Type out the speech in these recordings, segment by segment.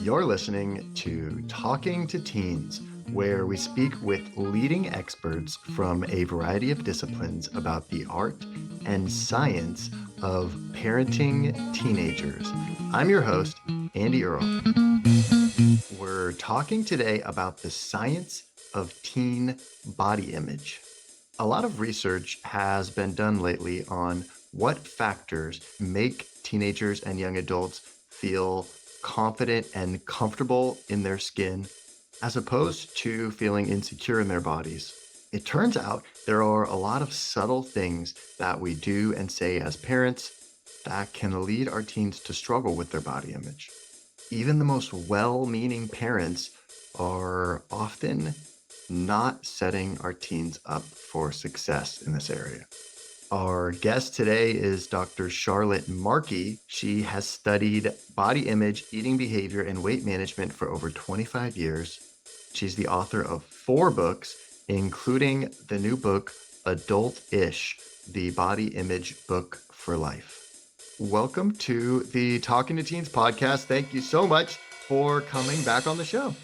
You're listening to Talking to Teens, where we speak with leading experts from a variety of disciplines about the art and science of parenting teenagers. I'm your host, Andy Earle. We're talking today about the science of teen body image. A lot of research has been done lately on what factors make teenagers and young adults feel confident and comfortable in their skin as opposed to feeling insecure in their bodies. It turns out there are a lot of subtle things that we do and say as parents that can lead our teens to struggle with their body image. Even the most well-meaning parents are often not setting our teens up for success in this area. Our guest today is Dr. Charlotte Markey. She has studied body image, eating behavior, and weight management for over 25 years. She's the author of 4 books, including the new book, Adult-ish, the Body Image Book for Life. Welcome to the Talking to Teens podcast. Thank you so much for coming back on the show.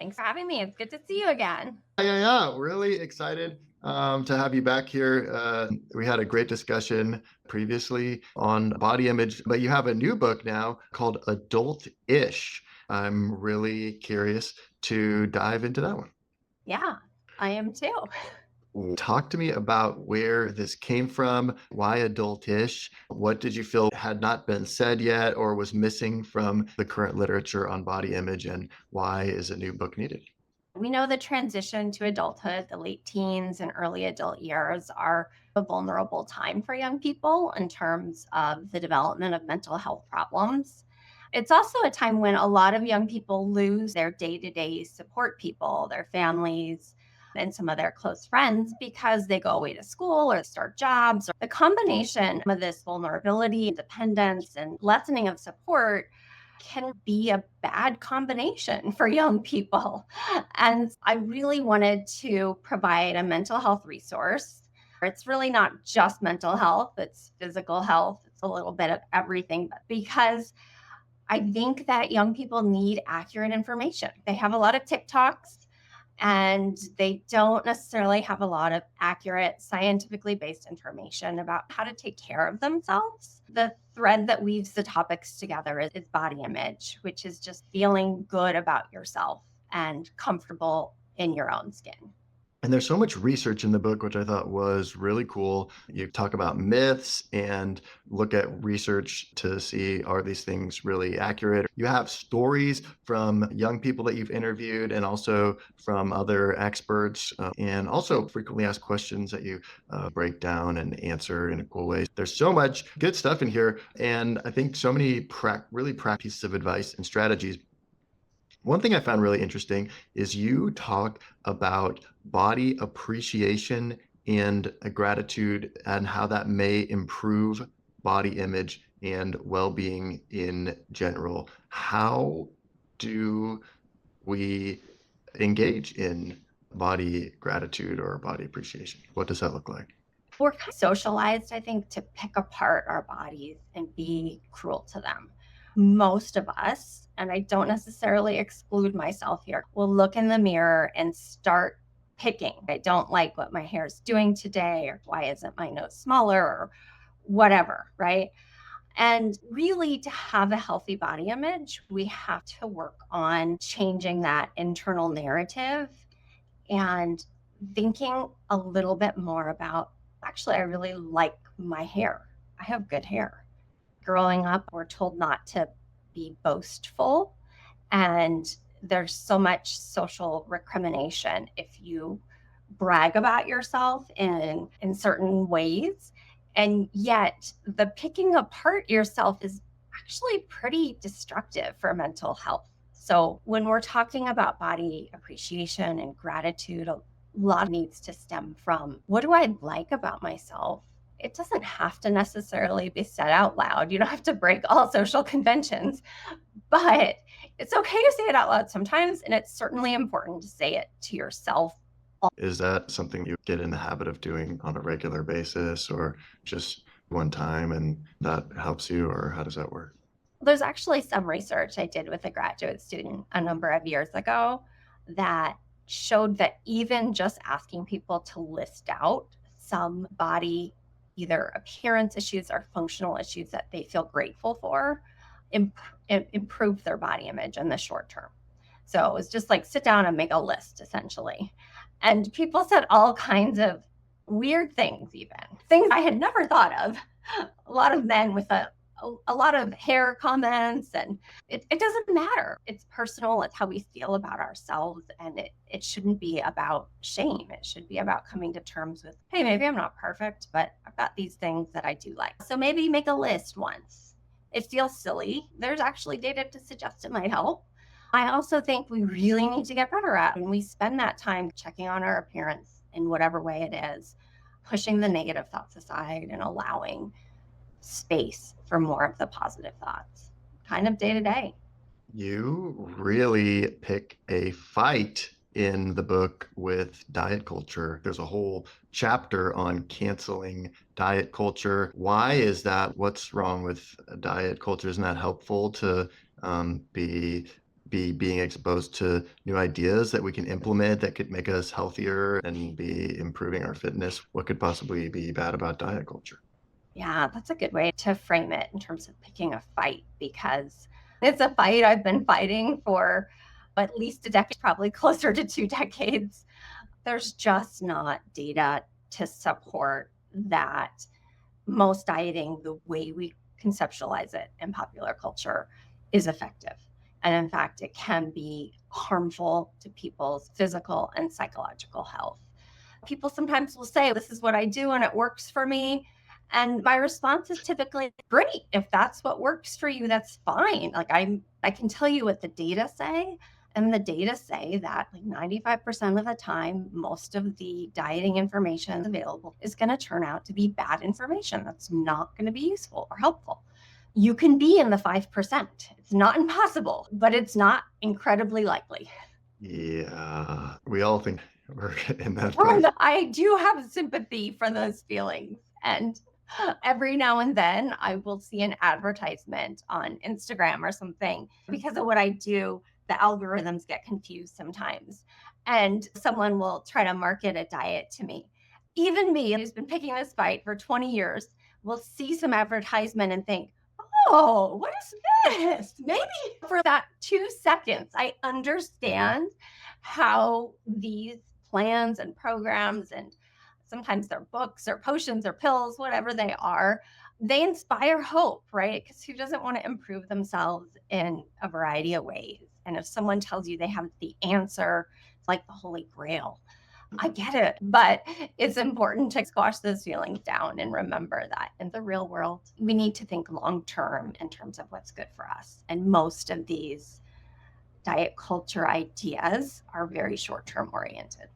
Thanks for having me. It's good to see you again. Yeah. Really excited to have you back here. We had a great discussion previously on body image, but you have a new book now called Adult-ish. I'm really curious to dive into that one. Yeah, I am too. Talk to me about where this came from, why adult-ish? What did you feel had not been said yet or was missing from the current literature on body image, and why is a new book needed? We know the transition to adulthood, the late teens and early adult years are a vulnerable time for young people in terms of the development of mental health problems. It's also a time when a lot of young people lose their day-to-day support people, their families, and some of their close friends because they go away to school or start jobs. The combination of this vulnerability, dependence, and lessening of support can be a bad combination for young people. And I really wanted to provide a mental health resource. It's really not just mental health, it's physical health, it's a little bit of everything, but because I think that young people need accurate information. They have a lot of TikToks and they don't necessarily have a lot of accurate, scientifically based information about how to take care of themselves. The thread that weaves the topics together is body image, which is just feeling good about yourself and comfortable in your own skin. And there's so much research in the book, which I thought was really cool. You talk about myths and look at research to see, are these things really accurate? You have stories from young people that you've interviewed and also from other experts, and also frequently asked questions that you break down and answer in a cool way. There's so much good stuff in here. And I think so many really practical pieces of advice and strategies. One thing I found really interesting is you talk about body appreciation and gratitude and how that may improve body image and well-being in general. How do we engage in body gratitude or body appreciation? What does that look like? We're kind of socialized, I think, to pick apart our bodies and be cruel to them. Most of us, and I don't necessarily exclude myself here, will look in the mirror and start picking. I don't like what my hair is doing today, or why isn't my nose smaller, or whatever, right? And really, to have a healthy body image, we have to work on changing that internal narrative and thinking a little bit more about, actually, I really like my hair. I have good hair. Growing up, we're told not to be boastful, and there's so much social recrimination if you brag about yourself in certain ways. And yet the picking apart yourself is actually pretty destructive for mental health. So when we're talking about body appreciation and gratitude, a lot needs to stem from, what do I like about myself? It doesn't have to necessarily be said out loud. You don't have to break all social conventions, but it's okay to say it out loud sometimes. And it's certainly important to say it to yourself. Is that something you get in the habit of doing on a regular basis or just one time and that helps you, or how does that work? There's actually some research I did with a graduate student a number of years ago that showed that even just asking people to list out some body, either appearance issues or functional issues that they feel grateful for, improve their body image in the short term. So it was just like sit down and make a list essentially. And people said all kinds of weird things, even things I had never thought of. A lot of men with a lot of hair comments, and it doesn't matter. It's personal. It's how we feel about ourselves. And it shouldn't be about shame. It should be about coming to terms with, hey, maybe I'm not perfect, but I've got these things that I do like. So maybe make a list once. It feels silly. There's actually data to suggest it might help. I also think we really need to get better at when we spend that time checking on our appearance in whatever way it is, pushing the negative thoughts aside and allowing space for more of the positive thoughts, kind of day to day. You really pick a fight in the book with diet culture. There's a whole chapter on canceling diet culture. Why is that? What's wrong with diet culture? Isn't that helpful to be being exposed to new ideas that we can implement that could make us healthier and be improving our fitness? What could possibly be bad about diet culture? Yeah, that's a good way to frame it in terms of picking a fight, because it's a fight I've been fighting for at least a decade, probably closer to 2 decades. There's just not data to support that most dieting, the way we conceptualize it in popular culture, is effective. And in fact, it can be harmful to people's physical and psychological health. People sometimes will say, this is what I do and it works for me. And my response is typically, great. If that's what works for you, that's fine. Like I can tell you what the data say. And the data say that like 95% of the time, most of the dieting information available is going to turn out to be bad information that's not going to be useful or helpful. You can be in the 5%. It's not impossible, but it's not incredibly likely. Yeah, we all think we're in that fight. I do have sympathy for those feelings. And every now and then I will see an advertisement on Instagram or something. Because of what I do, the algorithms get confused sometimes. And someone will try to market a diet to me. Even me, who's been picking this fight for 20 years, will see some advertisement and think, oh, what is this? Maybe for that 2 seconds, I understand how these plans and programs, and sometimes they're books or potions or pills, whatever they are, they inspire hope, right? Because who doesn't want to improve themselves in a variety of ways? And if someone tells you they have the answer, it's like the Holy Grail. I get it, but it's important to squash those feelings down and remember that in the real world, we need to think long term in terms of what's good for us. And most of these diet culture ideas are very short term oriented.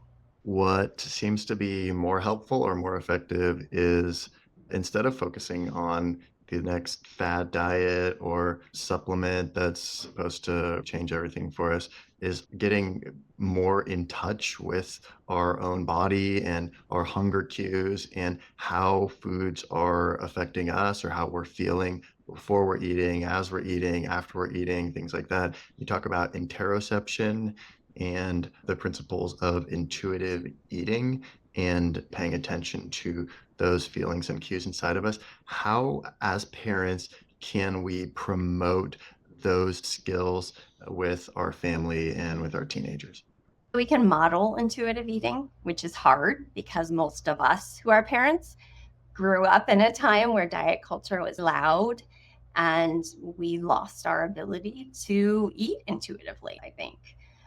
What seems to be more helpful or more effective is instead of focusing on the next fad diet or supplement that's supposed to change everything for us, is getting more in touch with our own body and our hunger cues and how foods are affecting us or how we're feeling before we're eating, as we're eating, after we're eating, things like that. You talk about interoception and the principles of intuitive eating and paying attention to those feelings and cues inside of us. How, as parents, can we promote those skills with our family and with our teenagers? We can model intuitive eating, which is hard because most of us who are parents grew up in a time where diet culture was loud and we lost our ability to eat intuitively, I think.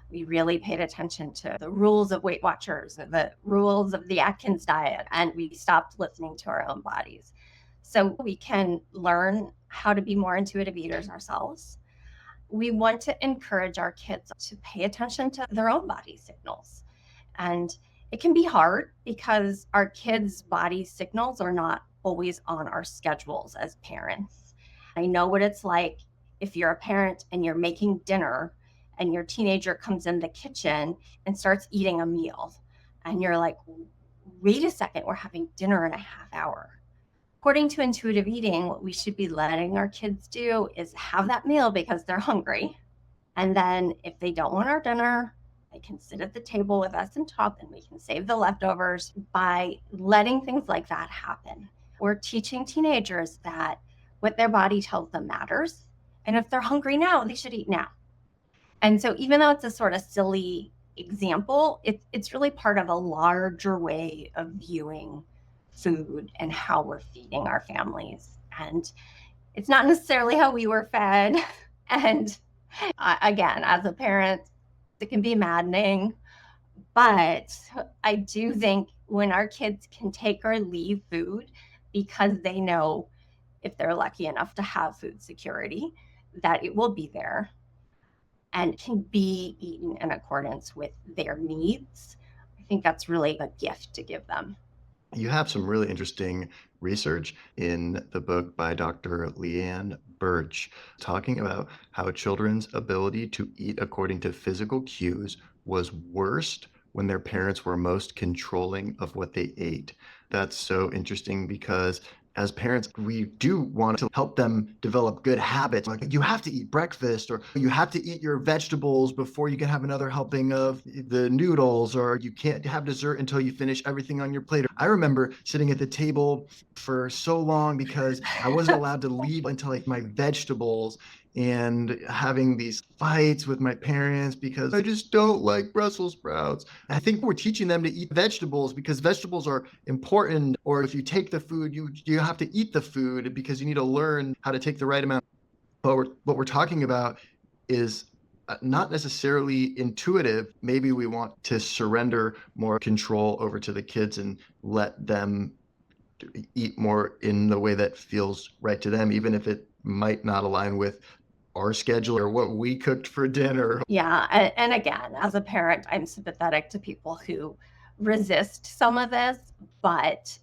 We really paid attention to the rules of Weight Watchers, the rules of the Atkins diet, and we stopped listening to our own bodies. So we can learn how to be more intuitive eaters ourselves. We want to encourage our kids to pay attention to their own body signals. And it can be hard because our kids' body signals are not always on our schedules as parents. I know what it's like if you're a parent and you're making dinner and your teenager comes in the kitchen and starts eating a meal. And you're like, wait a second, we're having dinner in a half hour. According to intuitive eating, what we should be letting our kids do is have that meal because they're hungry. And then if they don't want our dinner, they can sit at the table with us and talk, and we can save the leftovers by letting things like that happen. We're teaching teenagers that what their body tells them matters. And if they're hungry now, they should eat now. And so even though it's a sort of silly example, it's really part of a larger way of viewing food and how we're feeding our families. And it's not necessarily how we were fed. And again, as a parent, it can be maddening. But I do think when our kids can take or leave food because they know if they're lucky enough to have food security, that it will be there and can be eaten in accordance with their needs, I think that's really a gift to give them. You have some really interesting research in the book by Dr. Leanne Birch talking about how children's ability to eat according to physical cues was worst when their parents were most controlling of what they ate. That's so interesting because as parents, we do want to help them develop good habits. Like you have to eat breakfast, or you have to eat your vegetables before you can have another helping of the noodles, or you can't have dessert until you finish everything on your plate. I remember sitting at the table for so long because I wasn't allowed to leave until like my vegetables, and having these fights with my parents because I just don't like Brussels sprouts. I think we're teaching them to eat vegetables because vegetables are important, or if you take the food, you have to eat the food because you need to learn how to take the right amount. But what we're talking about is not necessarily intuitive. Maybe we want to surrender more control over to the kids and let them eat more in the way that feels right to them, even if it might not align with our schedule or what we cooked for dinner. Yeah. And again, as a parent, I'm sympathetic to people who resist some of this, but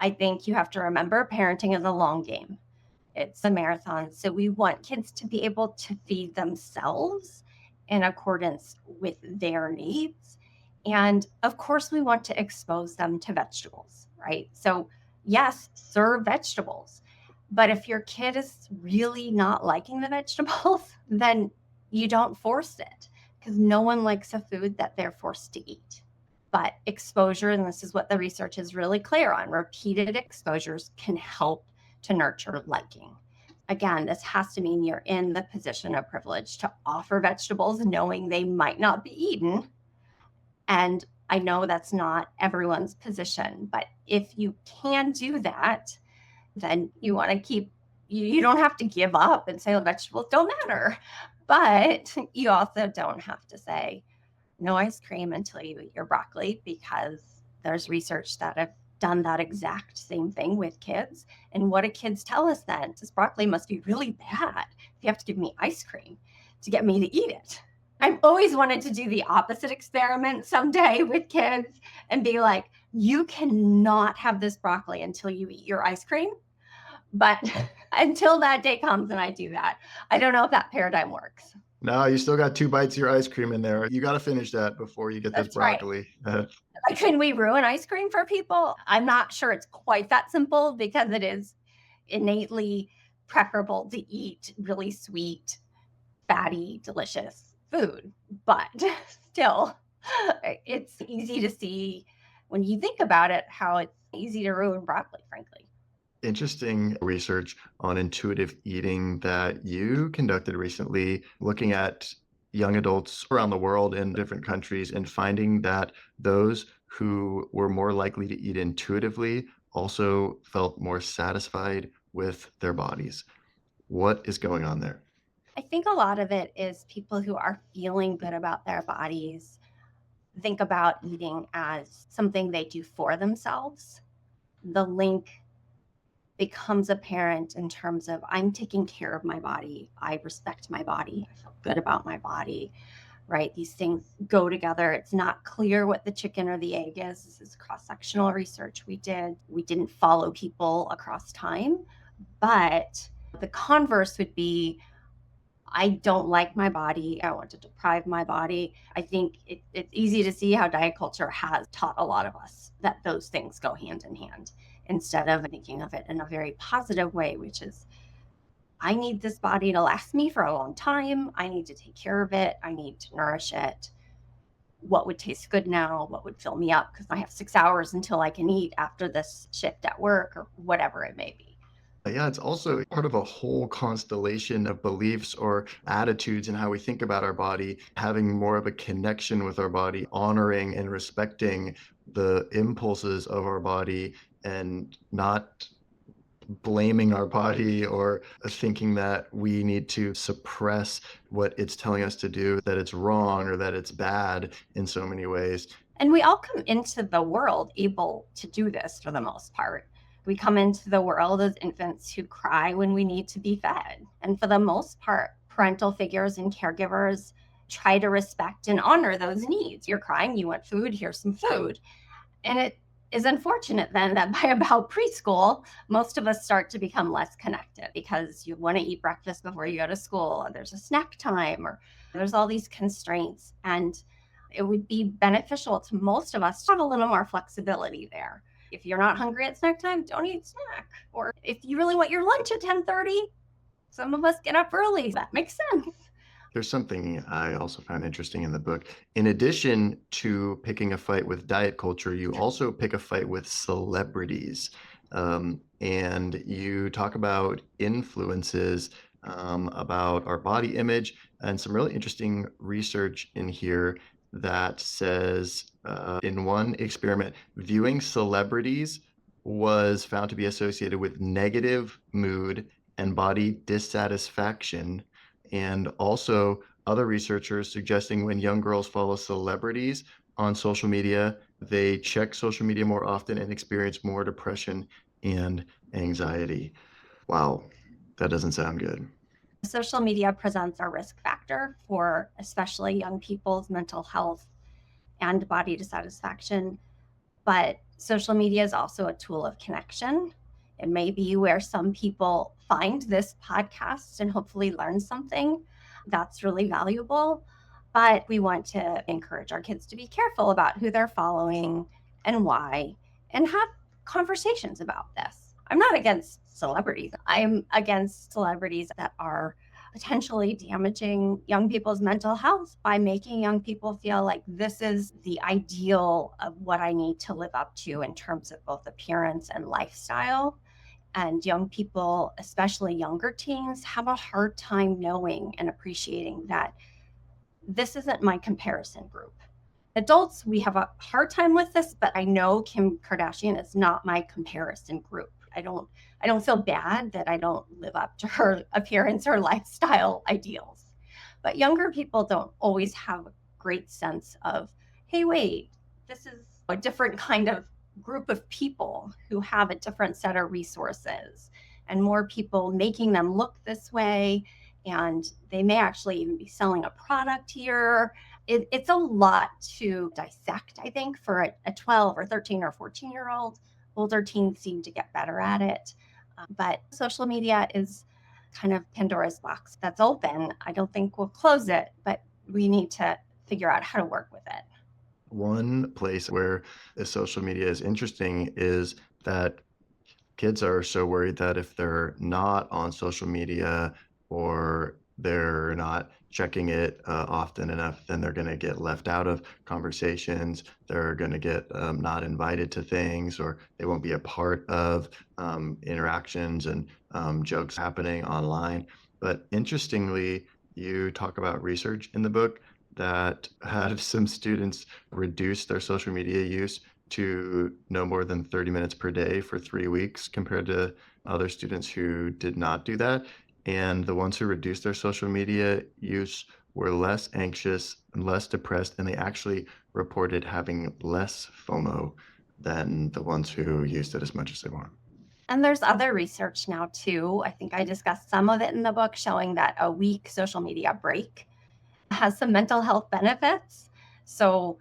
I think you have to remember parenting is a long game. It's a marathon. So we want kids to be able to feed themselves in accordance with their needs. And of course, we want to expose them to vegetables, right? So, yes, serve vegetables. But if your kid is really not liking the vegetables, then you don't force it because no one likes a food that they're forced to eat. But exposure, and this is what the research is really clear on, repeated exposures can help to nurture liking. Again, this has to mean you're in the position of privilege to offer vegetables knowing they might not be eaten. And I know that's not everyone's position, but if you can do that, then you want to keep, you don't have to give up and say, oh, vegetables don't matter. But you also don't have to say no ice cream until you eat your broccoli, because there's research that have done that exact same thing with kids. And what do kids tell us then? This broccoli must be really bad if you have to give me ice cream to get me to eat it. I've always wanted to do the opposite experiment someday with kids and be like, you cannot have this broccoli until you eat your ice cream. But until that day comes and I do that, I don't know if that paradigm works. No, you still got 2 bites of your ice cream in there. You got to finish that before you get this That's right. broccoli. Can we ruin ice cream for people? I'm not sure it's quite that simple because it is innately preferable to eat really sweet, fatty, delicious food. But still, it's easy to see when you think about it how it's easy to ruin broccoli, frankly. Interesting research on intuitive eating that you conducted recently, looking at young adults around the world in different countries and finding that those who were more likely to eat intuitively also felt more satisfied with their bodies. What is going on there? I think a lot of it is people who are feeling good about their bodies think about eating as something they do for themselves. The link becomes apparent in terms of I'm taking care of my body. I respect my body. I feel good about my body, right? These things go together. It's not clear what the chicken or the egg is. This is cross-sectional research we did. We didn't follow people across time, but the converse would be I don't like my body. I want to deprive my body. I think it's easy to see how diet culture has taught a lot of us that those things go hand in hand. instead of thinking of it in a very positive way, which is, I need this body to last me for a long time. I need to take care of it. I need to nourish it. What would taste good now? What would fill me up? Because I have 6 hours until I can eat after this shift at work or whatever it may be. Yeah, it's also part of a whole constellation of beliefs or attitudes in how we think about our body, having more of a connection with our body, honoring and respecting the impulses of our body, and not blaming our body or thinking that we need to suppress what it's telling us to do, that it's wrong or that it's bad in so many ways. And we all come into the world able to do this for the most part. We come into the world as infants who cry when we need to be fed. And for the most part, parental figures and caregivers try to respect and honor those needs. You're crying, you want food, here's some food. And it is unfortunate then that by about preschool, most of us start to become less connected because you want to eat breakfast before you go to school, or there's a snack time, or there's all these constraints. And it would be beneficial to most of us to have a little more flexibility there. If you're not hungry at snack time, don't eat snack. Or if you really want your lunch at 10:30, some of us get up early. That makes sense. There's something I also found interesting in the book. In addition to picking a fight with diet culture, you also pick a fight with celebrities. And you talk about influences, about our body image, and some really interesting research in here that says in one experiment, viewing celebrities was found to be associated with negative mood and body dissatisfaction, and also other researchers suggesting when young girls follow celebrities on social media, they check social media more often and experience more depression and anxiety. Wow, that doesn't sound good. Social media presents a risk factor for especially young people's mental health and body dissatisfaction. But social media is also a tool of connection. It may be where some people find this podcast and hopefully learn something that's really valuable. But we want to encourage our kids to be careful about who they're following and why, and have conversations about this. I'm not against celebrities. I'm against celebrities that are potentially damaging young people's mental health by making young people feel like this is the ideal of what I need to live up to in terms of both appearance and lifestyle. And young people, especially younger teens, have a hard time knowing and appreciating that this isn't my comparison group. Adults, we have a hard time with this, but I know Kim Kardashian is not my comparison group. I don't feel bad that I don't live up to her appearance or lifestyle ideals. But younger people don't always have a great sense of, hey, wait, this is a different kind of group of people who have a different set of resources and more people making them look this way. And they may actually even be selling a product here. It's a lot to dissect, I think, for a 12 or 13 or 14-year-old. Older teens seem to get better at it. But social media is kind of Pandora's box that's open. I don't think we'll close it, but we need to figure out how to work with it. One place where the social media is interesting is that kids are so worried that if they're not on social media or they're not checking it often enough, then they're going to get left out of conversations. They're going to get not invited to things, or they won't be a part of interactions and jokes happening online. But interestingly, you talk about research in the book that had some students reduce their social media use to no more than 30 minutes per day for 3 weeks compared to other students who did not do that. And the ones who reduced their social media use were less anxious and less depressed, and they actually reported having less FOMO than the ones who used it as much as they want. And there's other research now too. I think I discussed some of it in the book, showing that a week social media break has some mental health benefits. So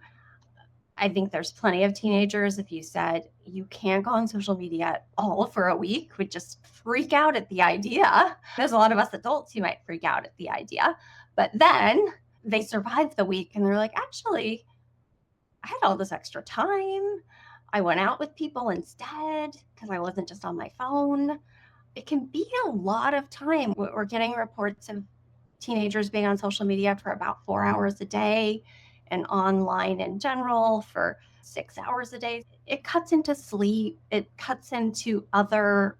I think there's plenty of teenagers, if you said you can't go on social media at all for a week, would just freak out at the idea. There's a lot of us adults who might freak out at the idea. But then they survive the week and they're like, actually, I had all this extra time. I went out with people instead because I wasn't just on my phone. It can be a lot of time. We're getting reports of teenagers being on social media for about 4 hours a day and online in general for 6 hours a day. It cuts into sleep, it cuts into other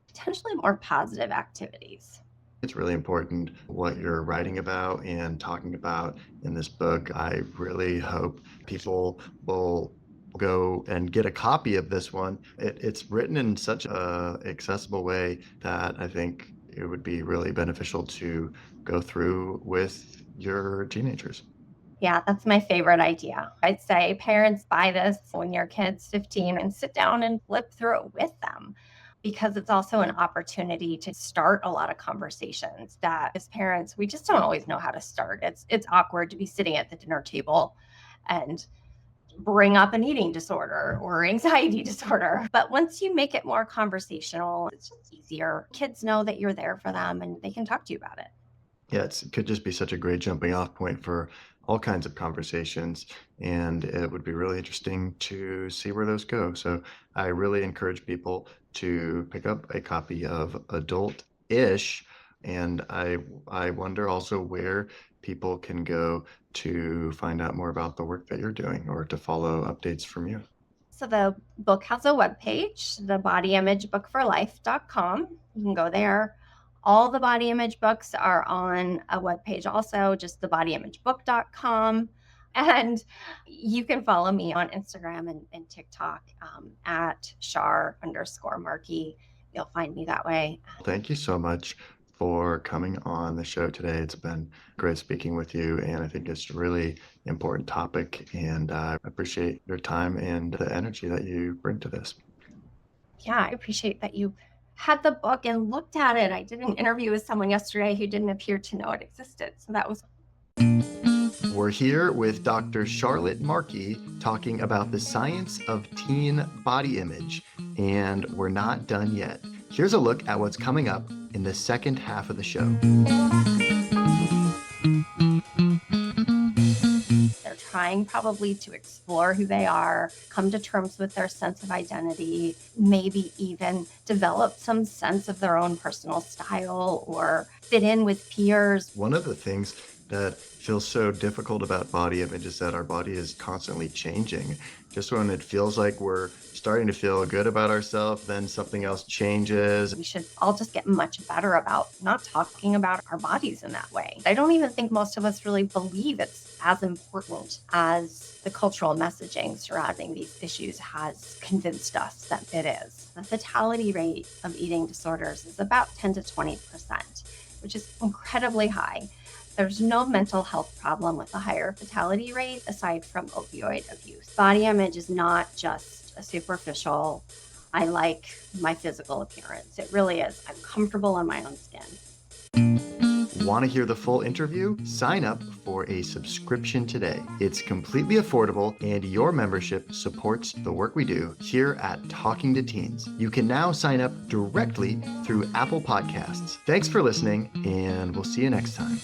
potentially more positive activities. It's really important what you're writing about and talking about in this book. I really hope people will go and get a copy of this one. It's written in such a accessible way that I think it would be really beneficial to go through with your teenagers. Yeah, that's my favorite idea. I'd say parents buy this when your kid's 15 and sit down and flip through it with them because it's also an opportunity to start a lot of conversations that as parents we just don't always know how to start. It's awkward to be sitting at the dinner table and bring up an eating disorder or anxiety disorder. But once you make it more conversational, it's just easier. Kids know that you're there for them and they can talk to you about it. Yeah, it could just be such a great jumping off point for all kinds of conversations, and it would be really interesting to see where those go. So I really encourage people to pick up a copy of Adult-ish, and I wonder also where people can go to find out more about the work that you're doing or to follow updates from you. So the book has a webpage, thebodyimageBookforlife.com. You can go there. All the body image books are on a webpage also, just thebodyimageBook.com. And you can follow me on Instagram and TikTok at Shar_Markey. You'll find me that way. Thank you so much for coming on the show today. It's been great speaking with you, and I think it's a really important topic, and I appreciate your time and the energy that you bring to this. Yeah, I appreciate that you had the book and looked at it. I did an interview with someone yesterday who didn't appear to know it existed. So that was. We're here with Dr. Charlotte Markey talking about the science of teen body image, and we're not done yet. Here's a look at what's coming up in the second half of the show. They're trying probably to explore who they are, come to terms with their sense of identity, maybe even develop some sense of their own personal style or fit in with peers. One of the things that feels so difficult about body image is that our body is constantly changing. Just when it feels like we're starting to feel good about ourselves, then something else changes. We should all just get much better about not talking about our bodies in that way. I don't even think most of us really believe it's as important as the cultural messaging surrounding these issues has convinced us that it is. The fatality rate of eating disorders is about 10 to 20%, which is incredibly high. There's no mental health problem with a higher fatality rate aside from opioid abuse. Body image is not just a superficial, I like my physical appearance. It really is. I'm comfortable in my own skin. Want to hear the full interview? Sign up for a subscription today. It's completely affordable, and your membership supports the work we do here at Talking to Teens. You can now sign up directly through Apple Podcasts. Thanks for listening, and we'll see you next time.